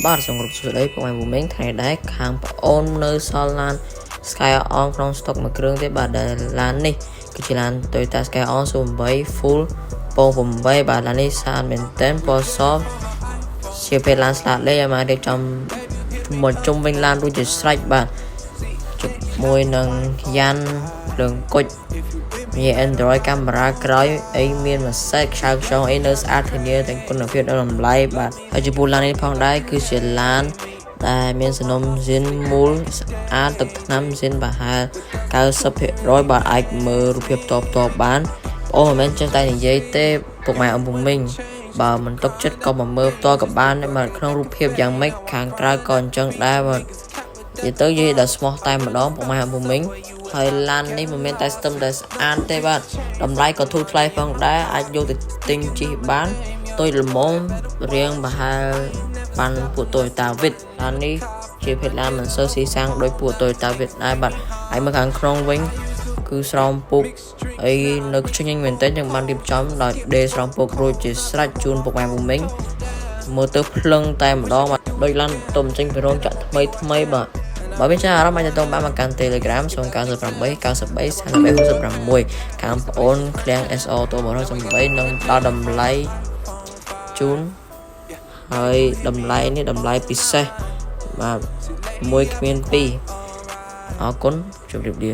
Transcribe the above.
បាទសូមគោរពសួស្តីពុកម៉ែពូមីងថ្ងៃដែរខាងប្អូននៅសល់ឡាន Sky On ក្នុងស្តុកមួយគ្រឿងទេបាទដែលឡាននេះគឺជាឡាន Toyota Sky On 08 Full ពង8បាទឡាននេះស្អាតមែនទែនពណ៌សជាពេលឡានស្លាកលេខឲ្យមករៀបចំមកជុំវិញឡានរួចជាស្រេចបាទជាមួយនឹងយ៉ាន់ភ្លើងគុជមាន Android កាមេរ៉ាក្រោយអីមានម៉ាសេតខ្សៅខ្យងអីនៅស្អាតធានាទាំងគុណភាពនិងតម្លៃបាទហើយចំពោះឡាននេះផងដែរគឺជាឡានដែលមានសំណុំស៊ីនមូលស្អាតទឹកថ្នាំស៊ីនប្រហែល 90% បាទអាចមើលរូបភាពផ្ទាល់បានបងមិនមែនចេះតែនិយាយទេពុកម៉ែអំពុំមីងបើមិនទុកចិត្តក៏មកមើលផ្ទាល់ក៏បានបាទក្នុងរូបភាពយ៉ាងម៉េចខាងក្រៅក៏អញ្ចឹងដែរបាទនិយាយទៅនិយាយដល់ស្មោះតែម្ដងពុកម៉ែអំពុំមីងហើយឡាននេះមិនមែនតែស្ទឹមតែស្អាតទេបាទតម្លៃក៏ធូរថ្លៃផងដែរអាចយកទៅទិញជិះបានទុយល្មមរៀងប្រហែលបានពួក Toyota Vic ឡាននេះជាភេទឡានមិនសូវស៊ីសាំងដោយពួក Toyota Vic ដែរបាទហើយមើលខាងក្នុងវិញគឺស្រោមពុកអីនៅខ្ជិញមែនតើយើងបានរៀបចំដោយដេស្រោមពុករួចជាស្រេចជូនពុកម៉ែពុំមីងមើលទៅភ្លឹងតែម្ដងបាទដូចឡានទុំចេញពីរោងចក្រថ្មីបាទបើមានអារម្មណ៍អាចទៅបានមកកាន់ Telegram 098 93 3366ខាងប្អូនឃ្លាំង SO ត108នឹងដល់តម្លៃជូនហើយតម្លៃនេះតម្លៃពិសេសបាទ1គ្មាន2អរគុណជម្រាបលា